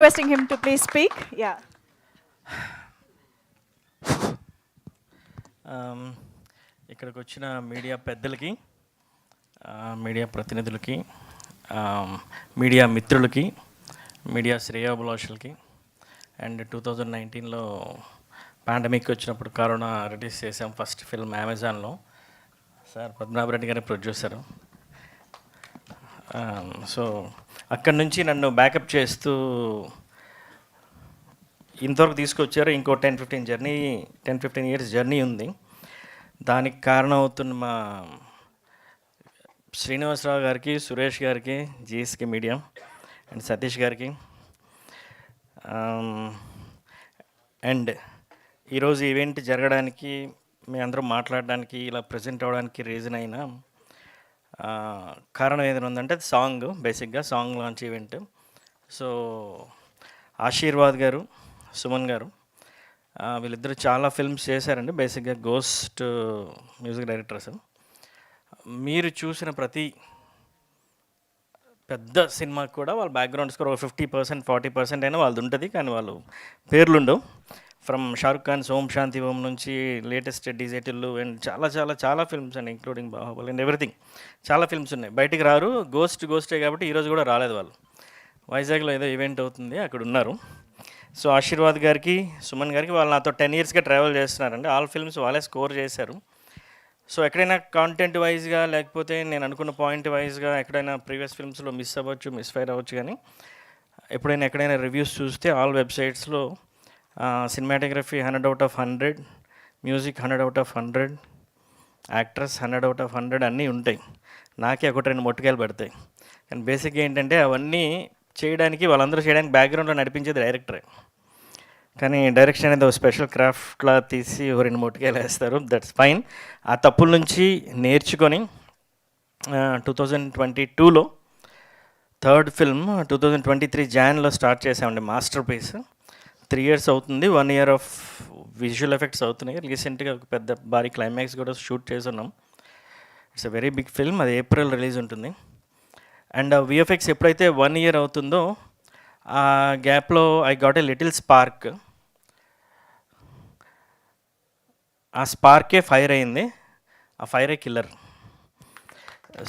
Requesting him to please speak. Yeah. ఇక్కడికి వచ్చిన media పెద్దలకి, మీడియా ప్రతినిధులకి, మీడియా మిత్రులకి, మీడియా శ్రేయోభిలాషులకి, అండ్ 2019లో పాండమిక్ వచ్చినప్పుడు కరోనా రిలీజ్ చేసాం ఫస్ట్ ఫిల్మ్ అమెజాన్లో. సార్ పద్మనాభరెడ్డి గారి ప్రొడ్యూసరు. సో అక్కడి నుంచి నన్ను బ్యాకప్ చేస్తూ ఇంతవరకు తీసుకొచ్చారు. ఇంకో 10-15 ఇయర్స్ జర్నీ ఉంది. దానికి కారణం అవుతున్న మా శ్రీనివాసరావు గారికి, సురేష్ గారికి, జీఎస్కే మీడియా అండ్ సతీష్ గారికి, అండ్ ఈరోజు ఈవెంట్ జరగడానికి, మీ అందరూ మాట్లాడడానికి, ఇలా ప్రజెంట్ అవ్వడానికి రీజన్ అయిన కారణం ఏదైనా ఉందంటే అది సాంగ్. బేసిక్గా song launch event. So Ashirwad గారు, సుమన్ గారు, వీళ్ళిద్దరు చాలా ఫిల్మ్స్ చేశారండి. బేసిక్గా గోస్ట్ మ్యూజిక్ డైరెక్టర్స్. మీరు చూసిన ప్రతి పెద్ద సినిమాకి కూడా వాళ్ళ బ్యాక్గ్రౌండ్ స్కోర్ ఒక 50%, 40% అయినా వాళ్ళది ఉంటుంది. కానీ వాళ్ళు పేర్లుండవు. ఫ్రమ్ షారుఖ్ ఖాన్ ఓం శాంతి ఓం నుంచి లేటెస్ట్ డిజైటిల్లు అండ్ చాలా చాలా చాలా ఫిల్మ్స్ అండి, ఇంక్లూడింగ్ బాహుబలి అండ్ ఎవ్రీథింగ్. చాలా ఫిల్మ్స్ ఉన్నాయి. బయటికి రారు. గోస్టే కాబట్టి ఈరోజు కూడా రాలేదు. వాళ్ళు వైజాగ్లో ఏదో ఈవెంట్ అవుతుంది, అక్కడ ఉన్నారు. సో ఆశీర్వాద్ గారికి, సుమన్ గారికి, వాళ్ళు నాతో 10 ఇయర్స్గా ట్రావెల్ చేస్తున్నారండి. ఆల్ ఫిల్మ్స్ వాళ్ళే స్కోర్ చేశారు. సో ఎక్కడైనా కాంటెంట్ వైజ్గా లేకపోతే నేను అనుకున్న పాయింట్ వైజ్గా ఎక్కడైనా ప్రీవియస్ ఫిల్మ్స్లో మిస్ అవ్వచ్చు, మిస్ఫైర్ అవ్వచ్చు. కానీ ఎప్పుడైనా ఎక్కడైనా రివ్యూస్ చూస్తే ఆల్ వెబ్సైట్స్లో సినిమాటోగ్రఫీ 100/100, మ్యూజిక్ 100/100, యాక్ట్రెస్ 100/100 అన్నీ ఉంటాయి. నాకే 1-2 మొట్టుకాయలు పడతాయి. కానీ బేసిక్గా ఏంటంటే అవన్నీ చేయడానికి, వాళ్ళందరూ చేయడానికి బ్యాక్గ్రౌండ్లో నడిపించేది డైరెక్టరే. కానీ డైరెక్షన్ అనేది ఒక స్పెషల్ క్రాఫ్ట్లా తీసి 2 మొట్టుకాయలు వేస్తారు. That's fine. ఆ తప్పుల నుంచి నేర్చుకొని 2022లో థర్డ్ ఫిల్మ్ 2023 జాన్లో స్టార్ట్ చేసామండి. Masterpiece. 3 ఇయర్స్ అవుతుంది. 1 ఇయర్ ఆఫ్ విజువల్ ఎఫెక్ట్స్ అవుతున్నాయి. రీసెంట్గా ఒక పెద్ద భారీ క్లైమాక్స్ కూడా షూట్ చేస్తున్నాం. It's a very big film. అది ఏప్రిల్ రిలీజ్ ఉంటుంది. అండ్ విఎఫ్ఎక్స్ ఎప్పుడైతే 1 ఇయర్ అవుతుందో ఆ గ్యాప్లో I got a little spark. ఆ స్పార్కే ఫైర్ అయింది. ఆ ఫైరే కిల్లర్.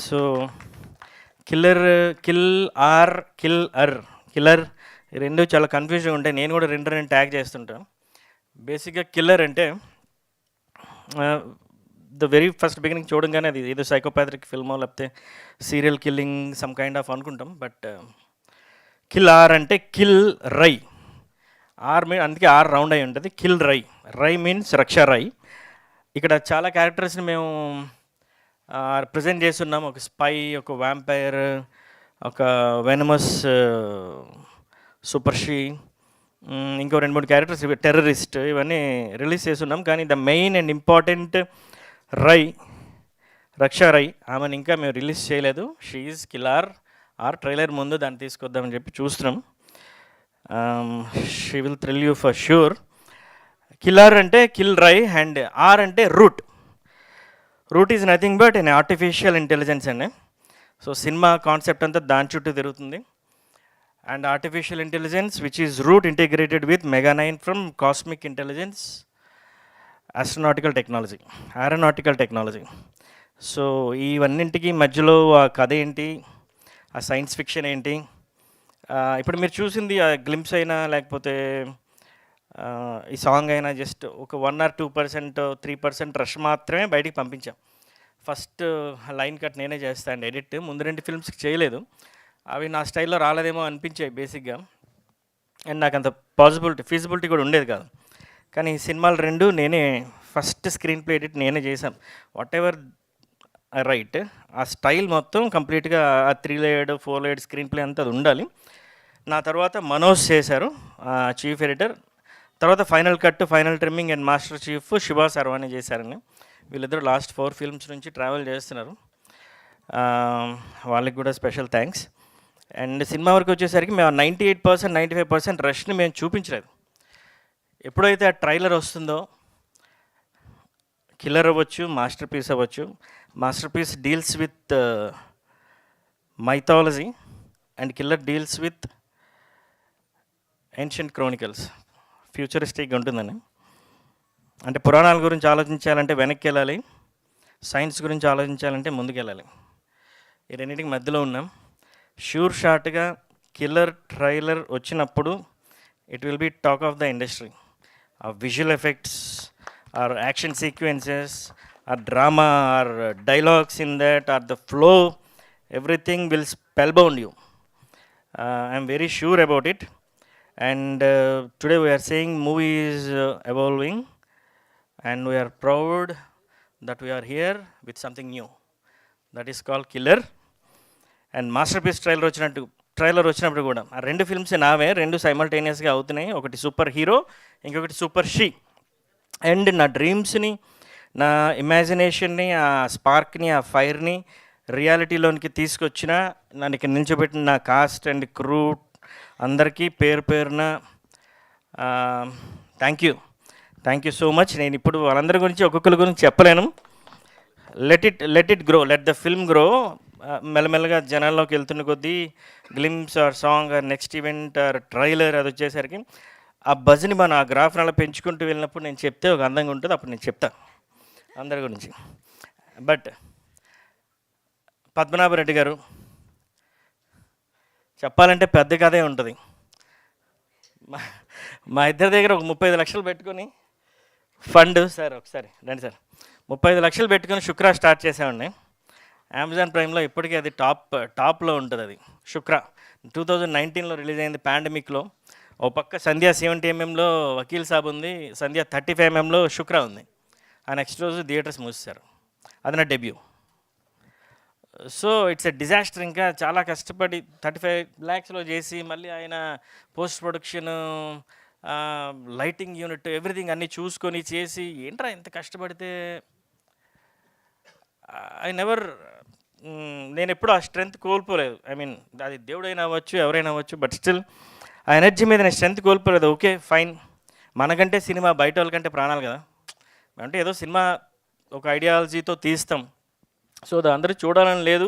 సో కిల్లర్ రెండు చాలా కన్ఫ్యూజన్ ఉంటాయి. నేను కూడా రెండు ట్యాగ్ చేస్తుంటాను. బేసిక్గా కిల్లర్ అంటే ద వెరీ ఫస్ట్ బిగినింగ్ చూడంగానే అది ఏదో సైకోపాథిక్ ఫిల్మో లేకపోతే serial killing some kind of అనుకుంటాం. బట్ కిల్ ఆర్ అంటే కిల్ రై. ఆర్ మీన్ అందుకే ఆర్ రౌండ్ అయి ఉంటుంది. కిల్ రై. రై మీన్స్ రక్షా రై. ఇక్కడ చాలా క్యారెక్టర్స్ని మేము ప్రజెంట్ చేస్తున్నాం. ఒక స్పై, ఒక వ్యాంపైర్, ఒక వెనమస్ సూపర్షీ, ఇంకో 2-3 క్యారెక్టర్స్, టెర్రరిస్ట్, ఇవన్నీ రిలీజ్ చేస్తున్నాం. కానీ the main and important Rai, Raksha Rai, ఆమెను ఇంకా మేము రిలీజ్ చేయలేదు. She is killer. Or trailer ముందు దాన్ని తీసుకొద్దామని చెప్పి చూస్తున్నాం. She will thrill you for sure. Killer అంటే కిల్ రై అండ్ ఆర్ అంటే root. Root is nothing but an artificial intelligence అండి. సో సినిమా కాన్సెప్ట్ అంతా దాని చుట్టూ తిరుగుతుంది. And artificial intelligence which is root integrated with MEGA9 from cosmic intelligence, aeronautical technology. So ఇవన్నింటికి మధ్యలో ఆ కథ ఏంటి, ఆ సైన్స్ ఫిక్షన్ ఏంటి, ఇప్పుడు మీరు చూసింది ఆ గ్లింప్స్ అయినా లేకపోతే ఈ సాంగ్ అయినా జస్ట్ ఒక 1 or 2%, 3% రష్ మాత్రమే బయటికి పంపించాం. ఫస్ట్ లైన్ కట్ నేనే చేస్తాను ఎడిట్. ముందు 2 ఫిల్మ్స్కి చేయలేదు. అవి నా స్టైల్లో రాలేదేమో అనిపించాయి బేసిక్గా. అండ్ నాకు అంత ఫీజిబిలిటీ కూడా ఉండేది కాదు. కానీ ఈ సినిమాలు 2 నేనే ఫస్ట్ స్క్రీన్ ప్లే ఎడిట్ నేనే చేశాను. వాట్ ఎవర్ రైట్, ఆ స్టైల్ మొత్తం కంప్లీట్గా ఆ 3 లేయర్డ్ 4 లేయర్డ్ స్క్రీన్ ప్లే అంతా అది ఉండాలి. నా తర్వాత మనోజ్ చేశారు చీఫ్ ఎడిటర్. తర్వాత final cut, final trimming and master chief Shiva సర్వాణి చేశారని. వీళ్ళిద్దరూ లాస్ట్ 4 ఫిల్మ్స్ నుంచి ట్రావెల్ చేస్తున్నారు. వాళ్ళకి కూడా స్పెషల్ థ్యాంక్స్. అండ్ సినిమా వరకు వచ్చేసరికి మేము 98%, 95% రష్ని మేము చూపించలేదు. ఎప్పుడైతే ఆ ట్రైలర్ వస్తుందో, కిల్లర్ అవ్వచ్చు, మాస్టర్ పీస్ అవ్వచ్చు. Masterpiece deals with mythology and killer deals with ancient chronicles ఫ్యూచరిస్టిక్గా ఉంటుందని. అంటే పురాణాల గురించి ఆలోచించాలంటే వెనక్కి వెళ్ళాలి, సైన్స్ గురించి ఆలోచించాలంటే ముందుకెళ్ళాలి. ఈ రెండింటికి మధ్యలో ఉన్నాం. షూర్ షార్ట్గా కిల్లర్ ట్రైలర్ వచ్చినప్పుడు it will be talk of the industry. ఆ visual effects, or action sequences, or drama, or dialogues in that, or the flow, everything will spellbound you. I'm very sure about it. And today we are saying movie is evolving, and we are proud that we are here with something new. That is called Killer. And Masterpiece trailer వచ్చినప్పుడు కూడా ఆ రెండు films నావే, రెండు సైమల్టేనియస్గా అవుతున్నాయి. ఒకటి super hero, ఇంకొకటి super she. And నా డ్రీమ్స్ని, నా ఇమాజినేషన్ని, ఆ స్పార్క్ని, ఆ ఫైర్ని రియాలిటీలోనికి తీసుకొచ్చిన, నన్ను ఇక్కడ నిల్చోబెట్టిన నా కాస్ట్ అండ్ క్రూ అందరికీ పేరు పేరున థ్యాంక్ యూ సో మచ్. నేను ఇప్పుడు వాళ్ళందరి గురించి ఒక్కొక్కరి గురించి చెప్పలేను. Let it grow, let the film grow. మెల్లమెల్లగా జనాల్లోకి వెళ్తున్న కొద్దీ glimpse or song or next event or trailer అది వచ్చేసరికి ఆ బజ్ని మనం ఆ గ్రాఫ్ని అలా పెంచుకుంటూ వెళ్ళినప్పుడు నేను చెప్తే ఒక అందంగా ఉంటుంది. అప్పుడు నేను చెప్తా అందరి గురించి. బట్ పద్మనాభరెడ్డి గారు చెప్పాలంటే పెద్ద కథే ఉంటుంది. మా ఇద్దరి దగ్గర ఒక 35 లక్షలు పెట్టుకొని ఫండ్, సార్ ఒకసారి రండి సార్, 35 లక్షలు పెట్టుకొని శుక్ర స్టార్ట్ చేసామండి. అమెజాన్ ప్రైమ్లో ఇప్పటికీ అది టాప్లో ఉంటుంది. అది శుక్ర 2019లో రిలీజ్ అయింది, పాండమిక్లో. ఓ పక్క సంధ్య 70mm వకీల్ సాబ్ ఉంది, సంధ్య 35mm శుక్ర ఉంది. ఆ నెక్స్ట్ రోజు థియేటర్స్ మూసేశారు. అది నా debut. So it's a disaster. ఇంకా చాలా కష్టపడి 35 lakhsలో చేసి మళ్ళీ ఆయన post production, lighting unit, everything అన్నీ చూసుకొని చేసి ఏంట్రా ఇంత కష్టపడితే నేను ఎప్పుడు ఆ స్ట్రెంగ్త్ కోల్పోలేదు. ఐ మీన్ అది దేవుడైనా అవ్వచ్చు, ఎవరైనా అవ్వచ్చు, బట్ స్టిల్ ఆ ఎనర్జీ మీద నేను స్ట్రెంగ్త్ కోల్పోలేదు. ఓకే ఫైన్, మనకంటే సినిమా బయట వాళ్ళకంటే ప్రాణాలు కదా. అంటే ఏదో సినిమా ఒక ఐడియాలజీతో తీస్తాం, సో అందరూ చూడాలని లేదు,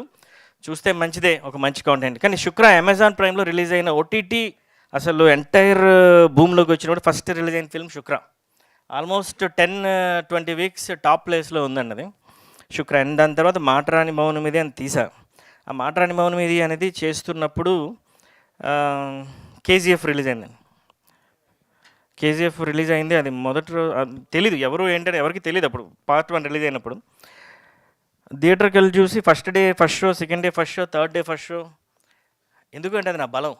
చూస్తే మంచిదే, ఒక మంచి కాంటెంట్. కానీ శుక్ర అమెజాన్ ప్రైమ్లో రిలీజ్ అయిన ఓటీటీ అసలు ఎంటైర్ భూమిలోకి వచ్చినప్పుడు ఫస్ట్ రిలీజ్ అయిన ఫిల్మ్ శుక్ర. ఆల్మోస్ట్ 10-20 weeks టాప్ ప్లేస్లో ఉందండి అది శుక్ర. అండ్ దాని తర్వాత మాటరాని మౌనం ఇది అని తీసా. ఆ మాటరాని మౌనం ఇది అనేది చేస్తున్నప్పుడు కేజీఎఫ్ రిలీజ్ అయిందండి. కేజీఎఫ్ రిలీజ్ అయింది. అది మొదటి తెలీదు ఎవరు ఏంటని ఎవరికి తెలియదు అప్పుడు, పార్ట్ 1 రిలీజ్ అయినప్పుడు. థియేటర్కి వెళ్ళి చూసి first day first show, second day first show, third day first show. ఎందుకంటే అది నా బలం.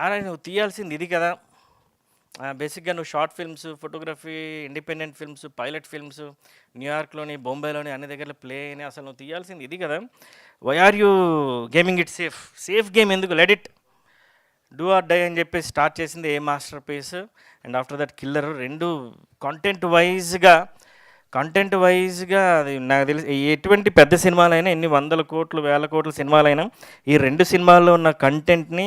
అలా నువ్వు తీయాల్సింది ఇది కదా. బేసిక్గా నువ్వు short films, photography, independent films, pilot films న్యూయార్క్లోని, బొంబాయిలోని అన్ని దగ్గర ప్లే అయినాయి. అసలు నువ్వు తీయాల్సింది ఇది కదా. Why are you gaming it safe game ఎందుకు, let it do or die అని చెప్పి స్టార్ట్ చేసింది a masterpiece. And after that killer. రెండు కంటెంట్ వైజ్గా అది నాకు తెలిసి ఎటువంటి పెద్ద సినిమాలైనా, ఎన్ని 100 కోట్లు 1000 కోట్ల సినిమాలైనా, ఈ రెండు సినిమాల్లో ఉన్న కంటెంట్ని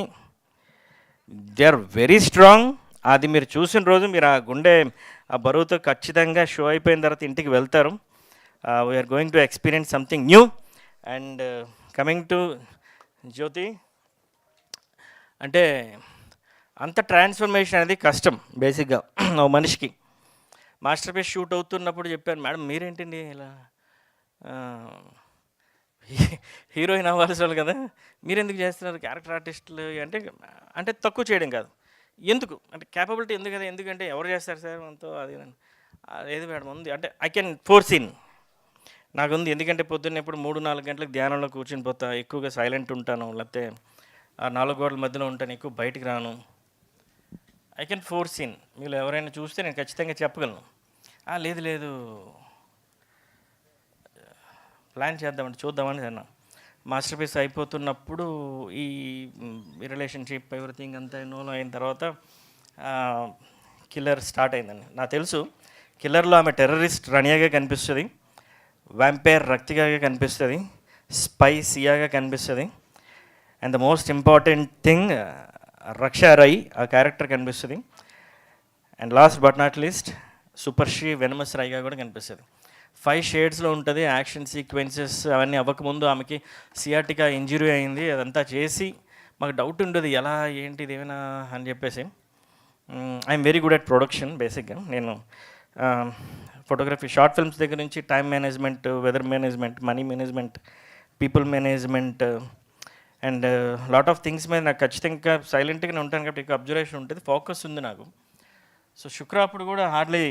దే ఆర్ వెరీ స్ట్రాంగ్. అది మీరు చూసిన రోజు మీరు ఆ గుండె ఆ బరువుతో ఖచ్చితంగా షో అయిపోయిన తర్వాత ఇంటికి వెళ్తారు. We're going to experience something new. And coming to Jyothi, అంటే అంత ట్రాన్స్ఫర్మేషన్ అనేది కష్టం బేసిక్గా ఓ మనిషికి. మాస్టర్ పీస్ షూట్ అవుతున్నప్పుడు చెప్పాను, మేడం మీరేంటండి ఇలా హీరోయిన్ అవ్వాల్సి వాళ్ళు కదా, మీరెందుకు చేస్తున్నారు క్యారెక్టర్ ఆర్టిస్టులు అంటే తక్కువ చేయడం కాదు, ఎందుకు అంటే క్యాపబిలిటీ ఎందుకు కదా, ఎందుకంటే ఎవరు చేస్తారు సార్ మనతో అది ఏది మేడం ఉంది అంటే ఐ కెన్ ఫోర్సీన్ నాకుంది. ఎందుకంటే పొద్దున్న ఎప్పుడు 3-4 గంటలకు ధ్యానంలో కూర్చొని పోతా, ఎక్కువగా సైలెంట్ ఉంటాను, లేకపోతే ఆ 4 గోడల మధ్యలో ఉంటాను, ఎక్కువ బయటికి రాను. I can foreseen. మీరు ఎవరైనా చూస్తే నేను ఖచ్చితంగా చెప్పగలను. లేదు ప్లాన్ చేద్దామంటే చూద్దామని అన్నా. మాస్టర్ పీస్ అయిపోతున్నప్పుడు ఈ రిలేషన్షిప్ ఎవ్రీథింగ్ అంతా ఇన్వాల్వ్ అయిన తర్వాత కిల్లర్ స్టార్ట్ అయిందండి. నాకు తెలుసు కిల్లర్లో ఆమె టెర్రరిస్ట్ రనియాగా కనిపిస్తుంది, వ్యాంపైర్ రక్తిగా కనిపిస్తుంది, స్పై సియాగా కనిపిస్తుంది, and the most important thing Raksha Rai ఆ క్యారెక్టర్ కనిపిస్తుంది. And last but not least super she venomous రైగా కూడా కనిపిస్తుంది. 5 షేడ్స్లో ఉంటుంది. యాక్షన్ సీక్వెన్సెస్ అవన్నీ అవ్వకముందు ఆమెకి సియాటికా ఇంజురీ అయింది, అదంతా చేసి మాకు డౌట్ ఉండదు ఎలా ఏంటి ఇదేమైనా అని చెప్పేసి. I'm very good at production బేసిక్గా. నేను ఫోటోగ్రఫీ షార్ట్ ఫిల్మ్స్ దగ్గర నుంచి time management, weather management, money management, people management and lot of things మీద నాకు ఖచ్చితంగా సైలెంట్గానే ఉంటాను కాబట్టి ఎక్కువ అబ్జర్వేషన్ ఉంటుంది, ఫోకస్ ఉంది నాకు. సో శుక్ర అప్పుడు కూడా హార్డ్లీ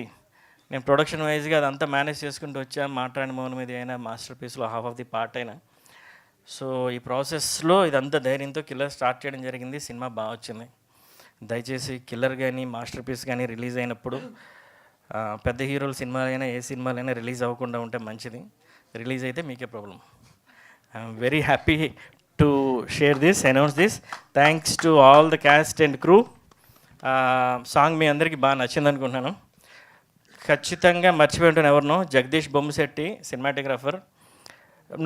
నేను ప్రొడక్షన్ వైజ్గా అదంతా మేనేజ్ చేసుకుంటూ వచ్చాను. మాట్లాడిన మౌనం మీద అయినా మాస్టర్ పీస్లో హాఫ్ ఆఫ్ ది పార్ట్ అయినా. సో ఈ ప్రాసెస్లో ఇదంతా ధైర్యంతో కిల్లర్ స్టార్ట్ చేయడం జరిగింది. సినిమా బాగా వచ్చింది. దయచేసి కిల్లర్ కానీ మాస్టర్ పీస్ కానీ రిలీజ్ అయినప్పుడు పెద్ద హీరోల సినిమాలైనా ఏ సినిమాలైనా రిలీజ్ అవ్వకుండా ఉంటే మంచిది. రిలీజ్ అయితే మీకే problem. I'm very happy to share this, announce this. Thanks to all the cast and crew. Song మీ అందరికీ బాగా నచ్చింది అనుకుంటున్నాను. ఖచ్చితంగా మర్చిపోయి ఉంటాను ఎవరినో, జగదీష్ బొమ్మశెట్టి సినిమాటోగ్రాఫర్.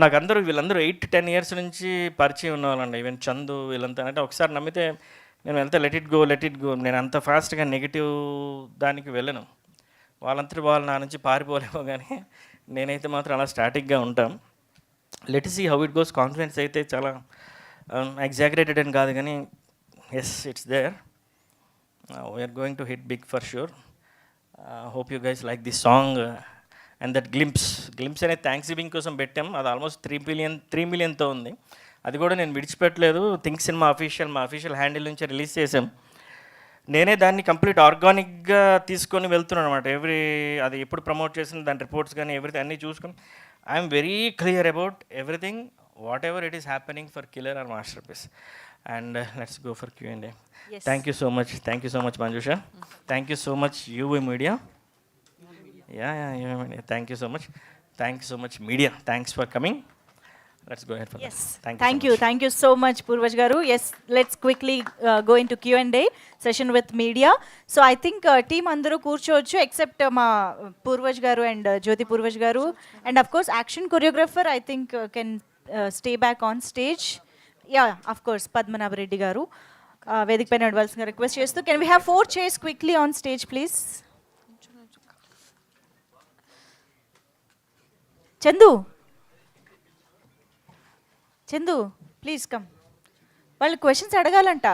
నాకు వీళ్ళందరూ 8-10 years నుంచి పరిచయం ఉన్నవాళ్ళండి. ఈవెన్ చందు వీళ్ళంతా. అంటే ఒకసారి నమ్మితే నేను ఎంత లెట్ ఇట్ గో నేను అంత ఫాస్ట్గా నెగిటివ్ దానికి వెళ్ళను. వాళ్ళంతా వాళ్ళు నా నుంచి పారిపోలేమో కానీ నేనైతే మాత్రం అలా స్టాటిక్గా ఉంటాం. Let see how it goes. Confidence అయితే చాలా ఎగ్జాగరేటెడ్ అని కాదు కానీ yes, it's there. We're going to hit big for sure. Hope you guys like this song and that glimpse అనేది థ్యాంక్స్ గివింగ్ కోసం పెట్టాం. అది ఆల్మోస్ట్ 3 millionతో ఉంది. అది కూడా నేను విడిచిపెట్టలేదు. థింక్ సినిమా మా అఫీషియల్ హ్యాండిల్ నుంచి రిలీజ్ చేసాం. నేనే దాన్ని కంప్లీట్ ఆర్గానిక్గా తీసుకొని వెళ్తున్నాను అనమాట. అది ఎప్పుడు ప్రమోట్ చేసిన దాని రిపోర్ట్స్ కానీ ఎవ్రీథింగ్ అన్నీ చూసుకొని I'm very clear about everything, whatever it is happening for killer or masterpiece. And let's go for Q&A. Thank you so much Manjusha. Thank you so much UV media. Thank you so much media. Thanks for coming. Let's go ahead for yes. that. Thank you so much Purvaj garu. Yes, let's quickly go into Q&A session with media. So I think team andaru kurchochu except ma Purvaj garu and Jyoti Purvaj garu, and of course action choreographer I think can stay back on stage. Yeah, of course Padmanabh Reddy garu వేదిక పైన నడవాల్సిందిగా request చేస్తూ, can we have 4 chairs quickly on stage please? Chandu please come. వాళ్ళు questions అడగాలంట.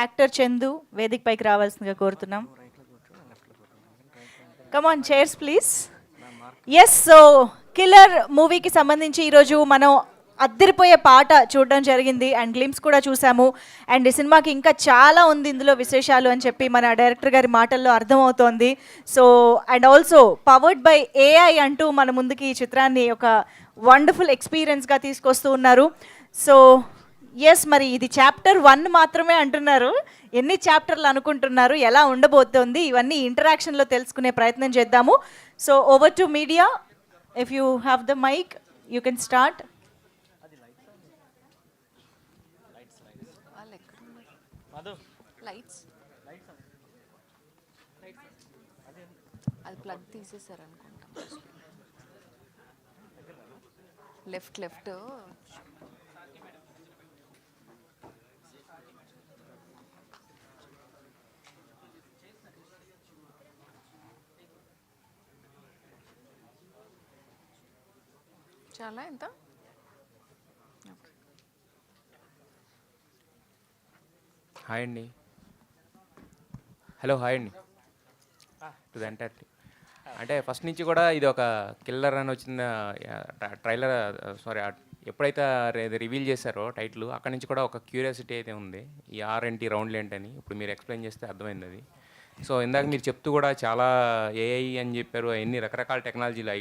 Actor Chandu వేదిక పైకి రావాల్సిందిగా కోరుతున్నాం. Come on chairs please. Yes, so killer మూవీకి సంబంధించి ఈరోజు మనం అద్దరిపోయే పాట చూడడం జరిగింది అండ్ గ్లిమ్స్ కూడా చూసాము. అండ్ ఈ సినిమాకి ఇంకా చాలా ఉంది ఇందులో విశేషాలు అని చెప్పి మన డైరెక్టర్ గారి మాటల్లో అర్థమవుతోంది. So and also powered by AI అంటూ మన ముందుకి ఈ చిత్రాన్ని ఒక వండర్ఫుల్ ఎక్స్పీరియన్స్గా తీసుకొస్తూ ఉన్నారు. సో ఎస్, మరి ఇది చాప్టర్ 1 మాత్రమే అంటున్నారు. ఎన్ని చాప్టర్లు అనుకుంటున్నారు, ఎలా ఉండబోతోంది, ఇవన్నీ ఇంటరాక్షన్లో తెలుసుకునే ప్రయత్నం చేద్దాము. So over to media, if you have the mic you can start. Lights అది ప్లగ్ తీసేసారు అనుకుంటా. లెఫ్ట్ చాలా ఎంత. హాయ్ అండి. హలో హాయ్ అండి టు ద ఎంటైర్ టీమ్. అంటే ఫస్ట్ నుంచి కూడా ఇది ఒక కిల్లర్ అని వచ్చిన ట్రైలర్, సారీ ఎప్పుడైతే రివీల్ చేశారో టైటిల్, అక్కడి నుంచి కూడా ఒక క్యూరియాసిటీ అయితే ఉంది. ఈ RNT రౌండ్లు ఏంటని ఇప్పుడు మీరు ఎక్స్ప్లెయిన్ చేస్తే అర్థమైంది అది. సో ఇందాక మీరు చెప్తూ కూడా చాలా AI అని చెప్పారు, ఎన్ని రకరకాల టెక్నాలజీలు.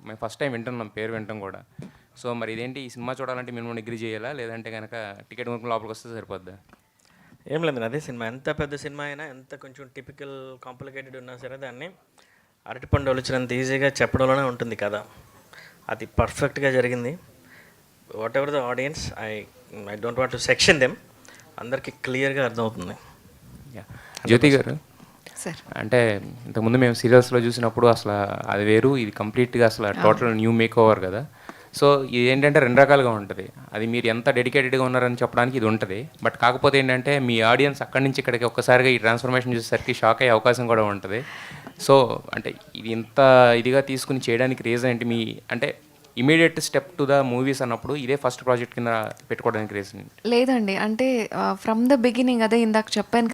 మేము ఫస్ట్ టైం వింటున్నాం, పేరు వింటాం కూడా. సో మరి ఇదేంటి, ఈ సినిమా చూడాలంటే మినిమం డిగ్రీ చేయాలా, లేదంటే కనుక టికెట్ కొనుక్కుని లోపలికి వస్తే సరిపోద్దా? ఏం లేదు, అదే సినిమా ఎంత పెద్ద సినిమా అయినా, ఎంత కొంచెం టిపికల్ కాంప్లికేటెడ్ ఉన్నా సరే దాన్ని అరటిపండు వచ్చినంత ఈజీగా చెప్పడంలోనే ఉంటుంది కదా. అది పర్ఫెక్ట్గా జరిగింది. What ever the audience, I don't want to section them, అందరికీ క్లియర్గా అర్థమవుతుంది. జ్యోతి గారు సార్, అంటే ఇంతకుముందు మేము సీరియల్స్లో చూసినప్పుడు అసలు అది వేరు, ఇది కంప్లీట్గా అసలు టోటల్ న్యూ మేక్ ఓవర్ కదా. సో ఇది ఏంటంటే 2 రకాలుగా ఉంటుంది. అది మీరు ఎంత డెడికేటెడ్గా ఉన్నారని చెప్పడానికి ఇది ఉంటుంది. బట్ కాకపోతే ఏంటంటే మీ ఆడియన్స్ అక్కడి నుంచి ఇక్కడికి ఒక్కసారిగా ఈ ట్రాన్స్ఫర్మేషన్ చూసేసరికి షాక్ అయ్యే అవకాశం కూడా ఉంటుంది. సో అంటే ఇది ఇంత ఇదిగా తీసుకుని చేయడానికి రీజన్ ఏంటి? మీ అంటే immediate step to the movies అన్నప్పుడు ఇదే ఫస్ట్ ప్రాజెక్ట్ కింద పెట్టుకోవడానికి రీజన్ ఏంటి? లేదండి, అంటే ఫ్రమ్ ద బిగినింగ్ అదే ఇందాక చెప్పాను